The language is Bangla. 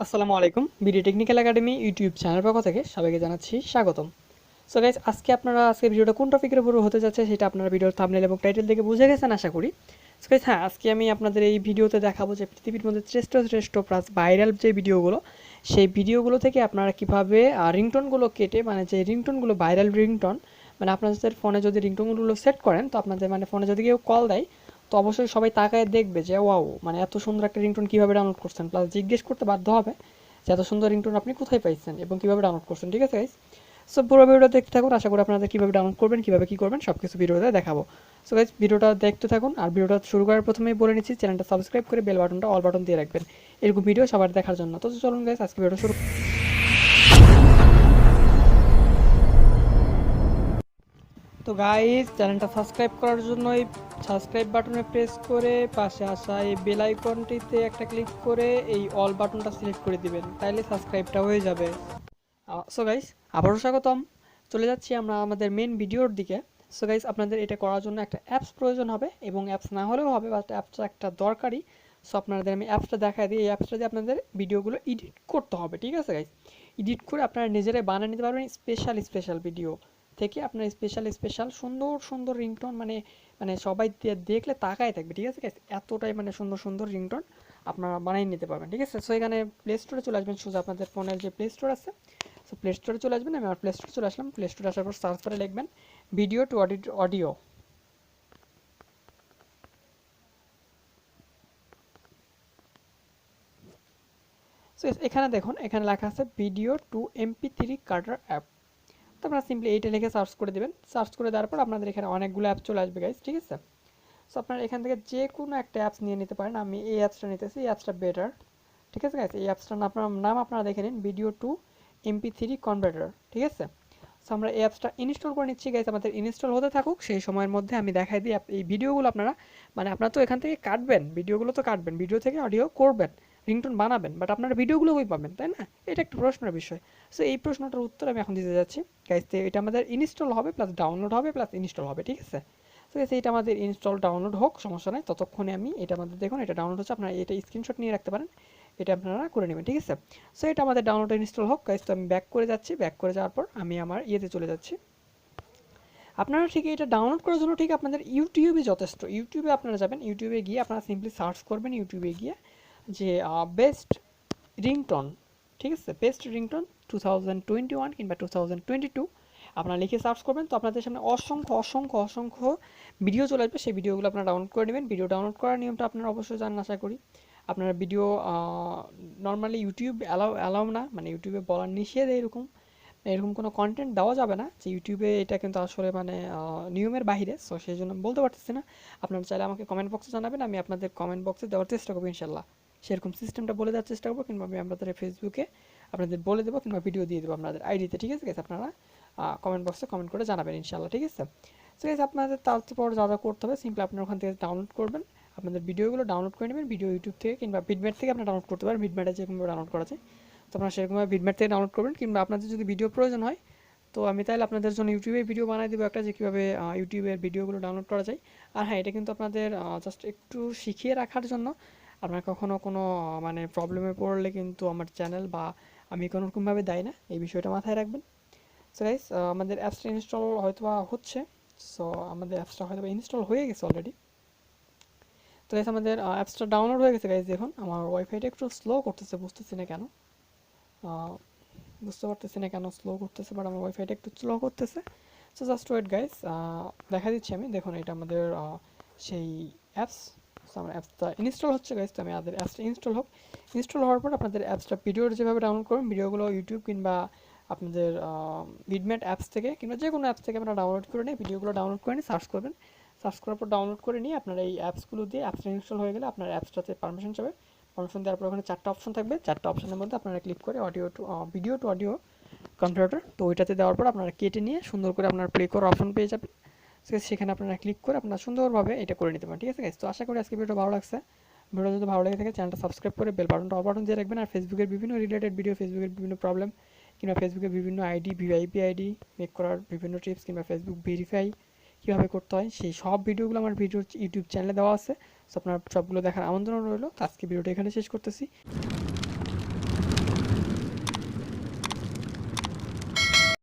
আসসালামু আলাইকুম। BD technical academy YouTube channel পক্ষ থেকে সবাইকে জানাচ্ছি স্বাগতম। সো গাইস, আজকে ভিডিওটা কোন টপিকের উপর হতে যাচ্ছে সেটা আপনারা ভিডিওর থাম্বনেল এবং টাইটেল দেখে বুঝে গেছেন আশা করি। সো গাইস, হ্যাঁ, আজকে আমি আপনাদের এই ভিডিওতে দেখাবো যে পৃথিবীর মধ্যে শ্রেষ্ঠ প্লাস ভাইরাল যে ভিডিওগুলো, সেই ভিডিওগুলো থেকে আপনারা কিভাবে রিংটোনগুলো কেটে, মানে যে রিংটোনগুলো ভাইরাল রিংটোন, মানে আপনাদের ফোনে যদি রিংটোনগুলো সেট করেন, তো আপনাদের মানে ফোনে যদি কেউ কল দেয়, তো অবশ্যই সবাই তাকায় দেখবে যে ওয়াও, মানে এত সুন্দর একটা রিংটোন কীভাবে ডাউনলোড করছেন, প্লাস জিজ্ঞেস করতে বাধ্য হবে যে এত সুন্দর রিংটোন আপনি কোথায় পাইছেন এবং কীভাবে ডাউনলোড করছেন। ঠিক আছে গাইস, সো পুরো ভিডিওটা দেখতে থাকুন। আশা করি আপনাদের কীভাবে ডাউনলোড করবেন, কীভাবে কী করবেন সব কিছু ভিডিওতে দেখাবো। সো গাইস, ভিডিওটা দেখতে থাকুন। আর ভিডিওটা শুরু করার প্রথমেই বলে নিচ্ছি, চ্যানেলটা সাবস্ক্রাইব করে বেল বাটনটা অল বাটন দিয়ে রাখবেন এরকম ভিডিও সবার দেখার জন্য। তো চলুন গাইস, আজকে ভিডিওটা শুরু। তো গাইস, চ্যানেলটা সাবস্ক্রাইব করার জন্য এই সাবস্ক্রাইব বাটনে প্রেস করে পাশে আসা এই বেল আইকনটিতে একটা ক্লিক করে এই অল বাটনটা সিলেক্ট করে দিবেন, তাইলে সাবস্ক্রাইবটা হয়ে যাবে। সো গাইস, আবারও স্বাগতম। চলে যাচ্ছি আমরা আমাদের মেন ভিডিওর দিকে। সো গাইস, আপনাদের এটা করার জন্য একটা অ্যাপস প্রয়োজন হবে, এবং অ্যাপস না হলেও হবে, বাট অ্যাপসটা একটা দরকারি। সো আপনাদের আমি অ্যাপসটা দেখাই দিই। এই অ্যাপসটা দিয়ে আপনাদের ভিডিওগুলো এডিট করতে হবে। ঠিক আছে গাইস, এডিট করে আপনারা নিজেরাই বানিয়ে নিতে পারবেন স্পেশাল ভিডিও থেকে। আপনার স্পেশাল সুন্দর রিংটোন, মানে মানে সবাই দেখলে তাকায় থাকবে। ঠিক আছে গাইস, এতটাই মানে সুন্দর রিংটোন আপনারা বানিয়ে নিতে পারবেন। ঠিক আছে, সো এখানে প্লে স্টোরে চলে আসবেন। সোজা আপনাদের ফোনের যে প্লে স্টোর আছে, সো প্লে স্টোরে চলে আসবেন। আমি আমার প্লে স্টোরে চলে আসলাম। প্লে স্টোরে আসার পর সার্চ করে লিখবেন ভিডিও টু অডিও। সো এখানে দেখুন, এখানে লেখা আছে ভিডিও টু MP3 কাটার অ্যাপ। তো আপনারা সিম্পলি এইটা লিখে সার্চ করে দেবেন। সার্চ করে দেওয়ার পর আপনাদের এখানে অনেকগুলো অ্যাপ চলে আসবে গাইস। ঠিক আছে, সো আপনারা এখান থেকে যে কোনো একটা অ্যাপস নিয়ে নিতে পারেন। আমি এই অ্যাপসটা নিতেছি, এই অ্যাপসটা বেটার। ঠিক আছে গাইস, এই অ্যাপসটার নাম আপনারা দেখে নিন, ভিডিও টু MP3 কনভার্টার। ঠিক আছে, সো আমরা এই অ্যাপসটা ইনস্টল করে নিচ্ছি গাইস। আমাদের ইনস্টল হতে থাকুক, সেই সময়ের মধ্যে আমি দেখাই দিই এই ভিডিওগুলো আপনারা, মানে আপনারা তো এখান থেকে কাটবেন, ভিডিওগুলো তো কাটবেন, ভিডিও থেকে অডিও করবেন, রিংটোন বানাবেন, বাট আপনারা ভিডিওগুলো কই পাবেন, তাই না? এটা একটা প্রশ্নের বিষয়। সো এই প্রশ্নটার উত্তর আমি এখন দিতে যাচ্ছি গাইস। এটা আমাদের ইনস্টল হবে, প্লাস ডাউনলোড হবে, প্লাস ইনস্টল হবে। ঠিক আছে, তো এটা আমাদের ইনস্টল ডাউনলোড হোক, সমস্যা নাই। ততক্ষণে আমি এটা আমাদের দেখুন, এটা ডাউনলোড হচ্ছে। আপনারা এটা স্ক্রিনশট নিয়ে রাখতে পারেন, এটা আপনারা করে নেবেন। ঠিক আছে, সো এটা আমাদের ডাউনলোড ইনস্টল হোক গাইস। তো আমি ব্যাক করে যাচ্ছি। ব্যাক করে যাওয়ার পর আমি আমার ইয়েতে চলে যাচ্ছি। আপনারা ঠিক এটা ডাউনলোড করার জন্য ঠিক আপনাদের ইউটিউবে যথেষ্ট। ইউটিউবে আপনারা যাবেন, ইউটিউবে গিয়ে আপনারা সিম্পলি সার্চ করবেন ইউটিউবে গিয়ে যে বেস্ট রিংটোন। ঠিক আছে, বেস্ট রিংটোন 2021 কিংবা 2022 আপনারা লিখে সার্চ করবেন। তো আপনাদের সামনে অসংখ্য ভিডিও চলে আসবে। সেই ভিডিওগুলো আপনারা ডাউনলোড করে নেবেন। ভিডিও ডাউনলোড করার নিয়মটা আপনারা অবশ্যই জানেন আশা করি। আপনারা ভিডিও নর্মালি ইউটিউব অ্যালাউ না, মানে ইউটিউবে বলার নিষেধ, এরকম এরকম কোনো কন্টেন্ট দেওয়া যাবে না যে ইউটিউবে, এটা কিন্তু আসলে মানে নিয়মের বাহিরে। সো সেই জন্য বলতে পারতেছি না। আপনারা চাইলে আমাকে কমেন্ট বক্সে জানাবেন, আমি আপনাদের কমেন্ট বক্সে দেওয়ার চেষ্টা করবো ইনশাল্লাহ। সেরকম সিস্টেমটা বলে দেওয়ার চেষ্টা করবো, কিংবা আমি আপনাদের ফেসবুকে আপনাদের বলে দেবো, কিংবা ভিডিও দিয়ে দেবো আপনাদের আইডিতে। ঠিক আছে, আপনারা কমেন্ট বক্সে কমেন্ট করে জানাবেন ইনশাল্লাহ। ঠিক আছে, সো আপনাদের তারপর যা করতে হবে, সিম্পলি আপনারা ওখান থেকে ডাউনলোড করবেন, আপনাদের ভিডিওগুলো ডাউনলোড করে নেবেন। ভিডিও ইউটিউব থেকে কিংবা বিটম্যাট থেকে আপনারা ডাউনলোড করতে পারেন। বিটম্যাটে যেরকমভাবে ডাউনলোড করা যায়, তো আপনারা সেরকমভাবে বিটম্যাট থেকে ডাউনলোড করবেন। কিংবা আপনাদের যদি ভিডিও প্রয়োজন হয়, তো আমি তাহলে আপনাদের জন্য ইউটিউবে ভিডিও বানিয়ে দেবো একটা, যে কীভাবে ইউটিউবের ভিডিওগুলো ডাউনলোড করা যায়। আর হ্যাঁ, এটা কিন্তু আপনাদের জাস্ট একটু শিখিয়ে রাখার জন্য। আপনার কখনও কোনো মানে প্রবলেমে পড়লে কিন্তু আমার চ্যানেল বা আমি কোনোরকমভাবে দায়ী না, এই বিষয়টা মাথায় রাখবেন। সো গাইস, আমাদের অ্যাপসটা ইনস্টল হয়তোবা হচ্ছে। সো আমাদের অ্যাপসটা হয়তো ইনস্টল হয়ে গেছে অলরেডি। তো গাইস, আমাদের অ্যাপসটা ডাউনলোড হয়ে গেছে গাইস। দেখুন আমার ওয়াইফাইটা একটু স্লো করতেছে, বুঝতেছি না কেন, বুঝতে পারতেছি না কেন স্লো করতেছে, বাট আমার ওয়াইফাইটা একটু স্লো করতেছে। সো জাস্ট ওয়েট গাইস, দেখা দিচ্ছি আমি। দেখুন এটা আমাদের সেই অ্যাপস। সো আমার অ্যাপসটা ইনস্টল হচ্ছে গাইস। তো আমি আমাদের অ্যাপসটা ইনস্টল হোক। ইনস্টল হওয়ার পর আপনাদের অ্যাপসটা ভিডিওর যেভাবে ডাউনলোড করবেন, ভিডিওগুলো ইউটিউব কিংবা আপনাদের ভিডমেট অ্যাপস থেকে কিংবা যে কোনো অ্যাপস থেকে আপনারা ডাউনলোড করে নিয়ে ভিডিওগুলো ডাউনলোড করে নিয়ে সার্চ করবেন। সার্চ করার পর ডাউনলোড করে নিয়ে আপনারা এই অ্যাপসগুলো দিয়ে, অ্যাপসটা ইনস্টল হয়ে গেলে আপনার অ্যাপসটাতে পারমিশন যাবে। পারমিশন দেওয়ার পর ওখানে 4টা অপশন থাকবে। 4টা অপশনের মধ্যে আপনারা ক্লিক করে ভিডিও টু অডিও কনভার্টার, তো ওইটাতে দেওয়ার পর আপনারা কেটে নিয়ে সুন্দর করে আপনার প্লে করার অপশন পেয়ে যাবেন। সেখানে আপনারা ক্লিক করে আপনারা সুন্দরভাবে এটা করে নিতে পারেন। ঠিক আছে গাইস, তো আশা করি আজকে ভিডিওটা ভালো লাগছে। ভিডিও যদি ভালো লেগে থাকে, চ্যানেলটা সাবস্ক্রাইব করে বেল বাটনটা অল বাটন দিয়ে রাখবেন। আর ফেসবুকের বিভিন্ন রিলেটেড ভিডিও, ফেসবুকের বিভিন্ন প্রবলেম কিংবা ফেসবুকের বিভিন্ন আইডি, ভিআইপি আইডি মেক করার বিভিন্ন টিপস, কিংবা ফেসবুক ভেরিফাই কীভাবে করতে হয়, সেই সব ভিডিওগুলো আমার ইউটিউব চ্যানেলে দেওয়া আছে। সো আপনার সবগুলো দেখার আমন্ত্রণ রইল। তো আজকে ভিডিওটা এখানে শেষ করতেছি।